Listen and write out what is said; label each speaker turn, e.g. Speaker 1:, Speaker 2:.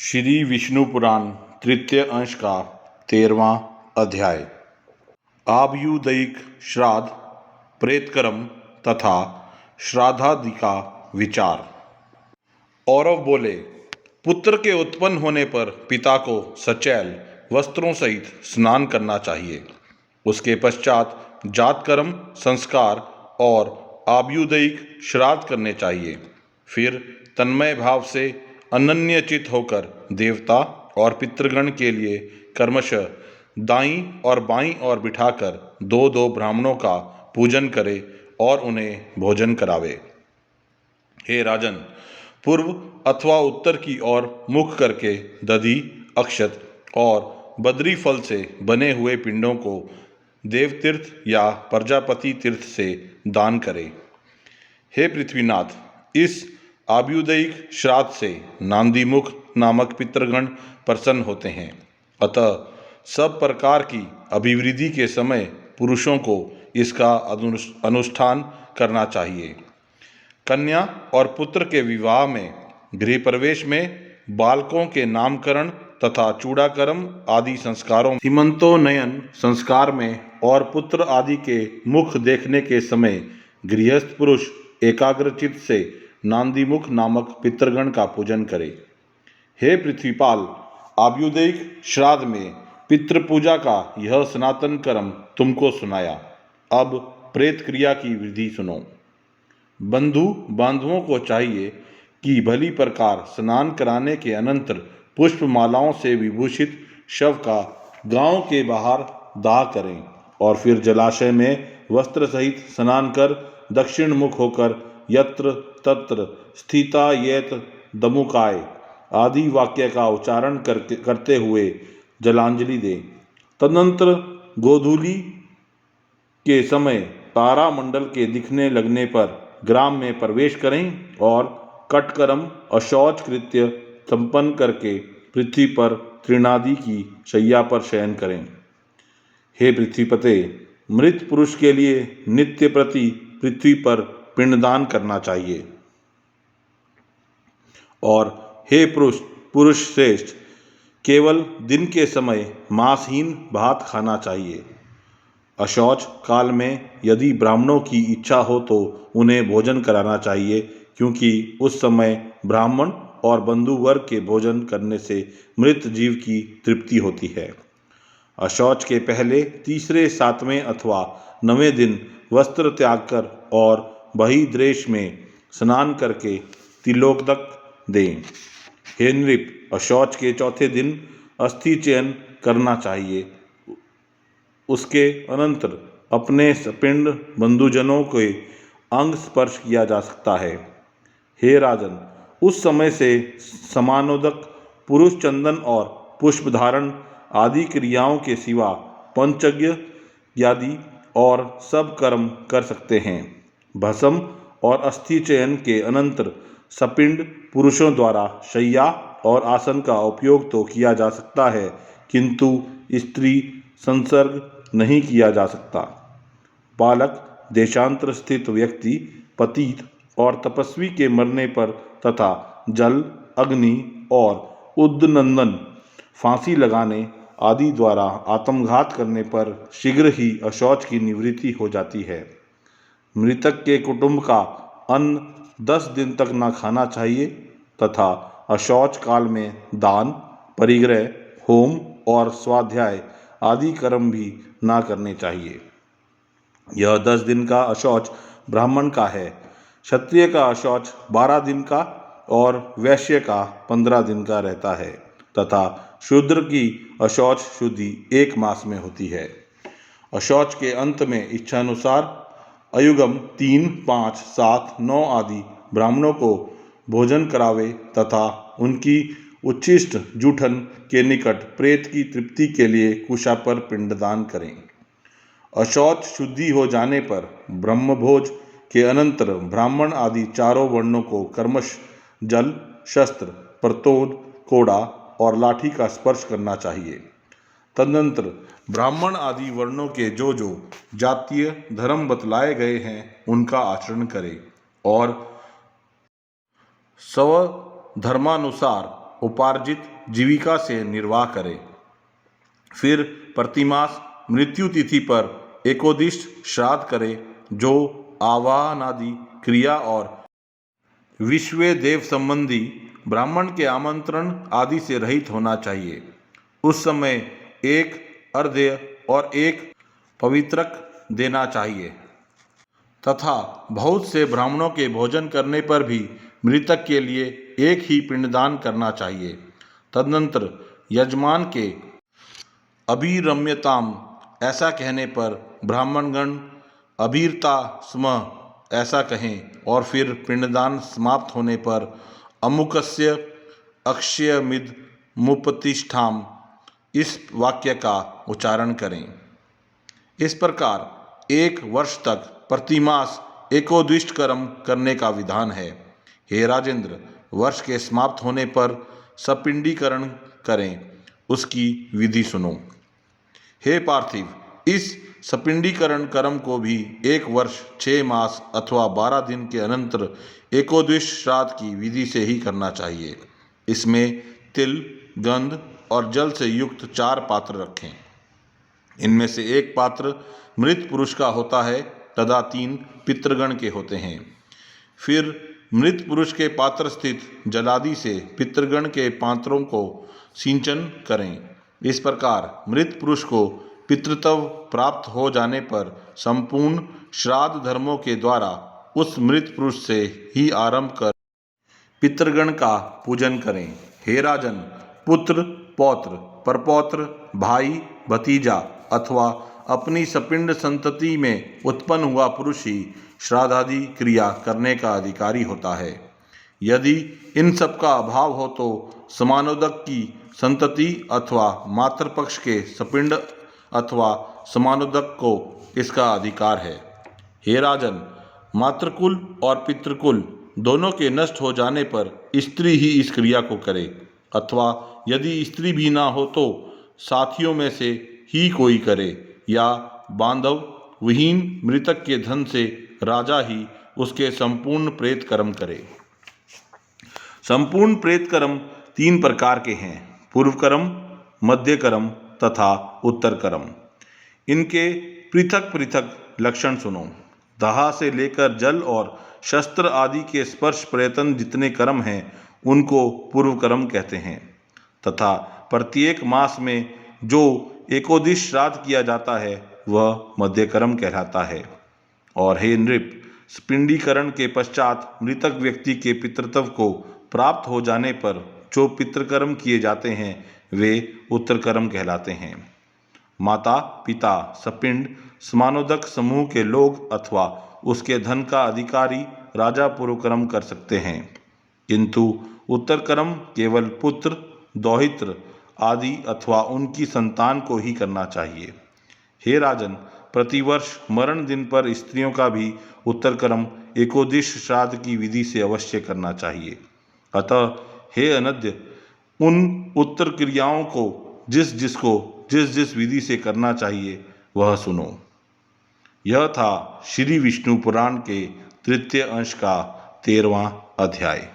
Speaker 1: श्री विष्णु पुराण तृतीय अंश का 13वां अध्याय। आभ्युदयिक श्राद्ध, प्रेतकर्म तथा श्राद्धादि का विचार। औरव बोले, पुत्र के उत्पन्न होने पर पिता को सचैल वस्त्रों सहित स्नान करना चाहिए। उसके पश्चात जातकर्म संस्कार और आभ्युदयिक श्राद्ध करने चाहिए। फिर तन्मय भाव से अनन्यचित होकर देवता और पितृगण के लिए क्रमशः दाईं और बाईं ओर बिठाकर दो दो ब्राह्मणों का पूजन करे और उन्हें भोजन करावे। हे राजन, पूर्व अथवा उत्तर की ओर मुख करके दधि, अक्षत और बद्री फल से बने हुए पिंडों को देवतीर्थ या प्रजापति तीर्थ से दान करे। हे पृथ्वीनाथ, इस आभ्युदयिक श्राद्ध से नांदीमुख नामक पितृगण प्रसन्न होते हैं। अतः सब प्रकार की अभिवृद्धि के समय पुरुषों को इसका अनुष्ठान करना चाहिए। कन्या और पुत्र के विवाह में, गृह प्रवेश में, बालकों के नामकरण तथा चूड़ाकर्म आदि संस्कारों, सीमंतोन्नयन संस्कार में और पुत्र आदि के मुख देखने के समय गृहस्थ पुरुष एकाग्रचित्त से नांदीमुख नामक पितृगण का पूजन करे। हे पृथ्वीपाल, आभ्युदयिक श्राद्ध में पितृपूजा का यह सनातन कर्म तुमको सुनाया। अब प्रेत क्रिया की विधि सुनो। बंधु बांधवों को चाहिए कि भली प्रकार स्नान कराने के अनंतर पुष्प मालाओं से विभूषित शव का गांव के बाहर दाह करें और फिर जलाशय में वस्त्र सहित स्नान कर दक्षिण मुख होकर यत्र तत्र स्थिता येत दमुकाय आदि वाक्य का उच्चारण करते हुए जलांजलि दें। तदनंतर गोधूली के समय तारामंडल के दिखने लगने पर ग्राम में प्रवेश करें और कटकर्म अशौच कृत्य संपन्न करके पृथ्वी पर तृणादि की शैया पर शयन करें। हे पृथ्वीपते, मृत पुरुष के लिए नित्य प्रति पृथ्वी पर पिंडदान करना चाहिए। और हे पुरुष श्रेष्ठ, केवल दिन के समय मांसहीन भात खाना चाहिए। अशौच काल में यदि ब्राह्मणों की इच्छा हो तो उन्हें भोजन कराना चाहिए, क्योंकि उस समय ब्राह्मण और बंधु वर्ग के भोजन करने से मृत जीव की तृप्ति होती है। अशौच के पहले तीसरे, सातवें अथवा 9वें दिन वस्त्र त्याग कर और बहिर्देश में स्नान करके तिलोदक दें। हे नृप, अशौच के चौथे दिन अस्थि चयन करना चाहिए। उसके अनंतर अपने सपिंड बंधुजनों के अंग स्पर्श किया जा सकता है। हे राजन, उस समय से समानोदक पुरुष चंदन और पुष्प धारण आदि क्रियाओं के सिवा पंचयज्ञ आदि और सब कर्म कर सकते हैं। भस्म और अस्थि चयन के अनंतर सपिंड पुरुषों द्वारा शैया और आसन का उपयोग तो किया जा सकता है, किंतु स्त्री संसर्ग नहीं किया जा सकता। बालक, देशांतर स्थित व्यक्ति, पतित और तपस्वी के मरने पर तथा जल, अग्नि और उद्दंडन, फांसी लगाने आदि द्वारा आत्मघात करने पर शीघ्र ही अशौच की निवृत्ति हो जाती है। मृतक के कुटुंब का अन्न 10 दिन तक न खाना चाहिए तथा अशौच काल में दान, परिग्रह, होम और स्वाध्याय आदि कर्म भी ना करने चाहिए। यह 10 दिन का अशौच ब्राह्मण का है। क्षत्रिय का अशौच 12 दिन का और वैश्य का 15 दिन का रहता है तथा शूद्र की अशौच शुद्धि 1 मास में होती है। अशौच के अंत में इच्छानुसार अयुगम 3, 5, 7, 9 आदि ब्राह्मणों को भोजन करावे तथा उनकी उच्छिष्ट जूठन के निकट प्रेत की तृप्ति के लिए कुशा पर पिंडदान करें। अशौच शुद्धि हो जाने पर ब्रह्मभोज के अनंतर ब्राह्मण आदि चारों वर्णों को कर्मश जल, शस्त्र, प्रतोद, कोड़ा और लाठी का स्पर्श करना चाहिए। तदनंतर ब्राह्मण आदि वर्णों के जो जो जातीय धर्म बतलाए गए हैं उनका आचरण करें और स्वधर्मानुसार उपार्जित जीविका से निर्वाह करे। फिर प्रतिमास मृत्यु तिथि पर एकोदिष्ट श्राद्ध करे, जो आवाहनादि क्रिया और विश्वे देव संबंधी ब्राह्मण के आमंत्रण आदि से रहित होना चाहिए। उस समय एक अर्घ्य और एक पवित्रक देना चाहिए तथा बहुत से ब्राह्मणों के भोजन करने पर भी मृतक के लिए एक ही पिंडदान करना चाहिए। तदनंतर यजमान के अभिरम्यताम ऐसा कहने पर ब्राह्मणगण अभीरता स्म ऐसा कहें और फिर पिंडदान समाप्त होने पर अमुकस्य अक्षयमिद मुपतिष्ठाम इस वाक्य का उच्चारण करें। इस प्रकार 1 वर्ष तक प्रतिमास एकोदिष्ट कर्म करने का विधान है। हे राजेंद्र, वर्ष के समाप्त होने पर सपिंडीकरण करें, उसकी विधि सुनो। हे पार्थिव, इस सपिंडीकरण कर्म को भी 1 वर्ष 6 मास अथवा 12 दिन के अनंतर एकोदिष्ट श्राद्ध की विधि से ही करना चाहिए। इसमें तिल, गंध और जल से युक्त 4 पात्र रखें। इनमें से 1 पात्र मृत पुरुष का होता है तथा 3 पितृगण के होते हैं। फिर मृत पुरुष के पात्र स्थित जलादि से पितृगण के पात्रों को सिंचन करें। इस प्रकार मृत पुरुष को पितृत्व प्राप्त हो जाने पर संपूर्ण श्राद्ध धर्मों के द्वारा उस मृत पुरुष से ही आरंभ कर पितृगण का पूजन करें। हे राजन, पुत्र, पौत्र, परपौत्र, भाई, भतीजा अथवा अपनी सपिंड संतति में उत्पन्न हुआ पुरुष ही श्राद्धादि क्रिया करने का अधिकारी होता है। यदि इन सब का अभाव हो तो समानोदक की संतति अथवा मातृपक्ष के सपिंड अथवा समानोदक को इसका अधिकार है। हे राजन, मातृकुल और पितृकुल दोनों के नष्ट हो जाने पर स्त्री ही इस क्रिया को करे, अथवा यदि स्त्री भी ना हो तो साथियों में से ही कोई करे, या बांधव विहीन मृतक के धन से राजा ही उसके संपूर्ण प्रेत कर्म करे। संपूर्ण प्रेत कर्म 3 प्रकार के हैं: पूर्व कर्म, मध्य कर्म तथा उत्तर कर्म। इनके पृथक पृथक लक्षण सुनो। दाह से लेकर जल और शस्त्र आदि के स्पर्श प्रयत्न जितने कर्म हैं उनको पूर्व कर्म कहते हैं, तथा प्रत्येक मास में जो एकोदिष्ट श्राद्ध किया जाता है वह मध्य कर्म कहलाता है। और हे नृप, पिंडीकरण के पश्चात मृतक व्यक्ति के पितृत्व को प्राप्त हो जाने पर जो पितृकर्म किए जाते हैं वे उत्तर कर्म कहलाते हैं। माता पिता सपिंड समानोदक समूह के लोग अथवा उसके धन का अधिकारी राजा पूर्व कर्म कर सकते हैं, किंतु उत्तर कर्म केवल पुत्र, दौहित्र आदि अथवा उनकी संतान को ही करना चाहिए। हे राजन, प्रतिवर्ष मरण दिन पर स्त्रियों का भी उत्तर कर्म एकोदिष्ट श्राद्ध की विधि से अवश्य करना चाहिए। अतः हे अनद्य, उन उत्तर क्रियाओं को जिस जिस विधि से करना चाहिए वह सुनो। यह था श्री विष्णु पुराण के 3 अंश का 13वां अध्याय।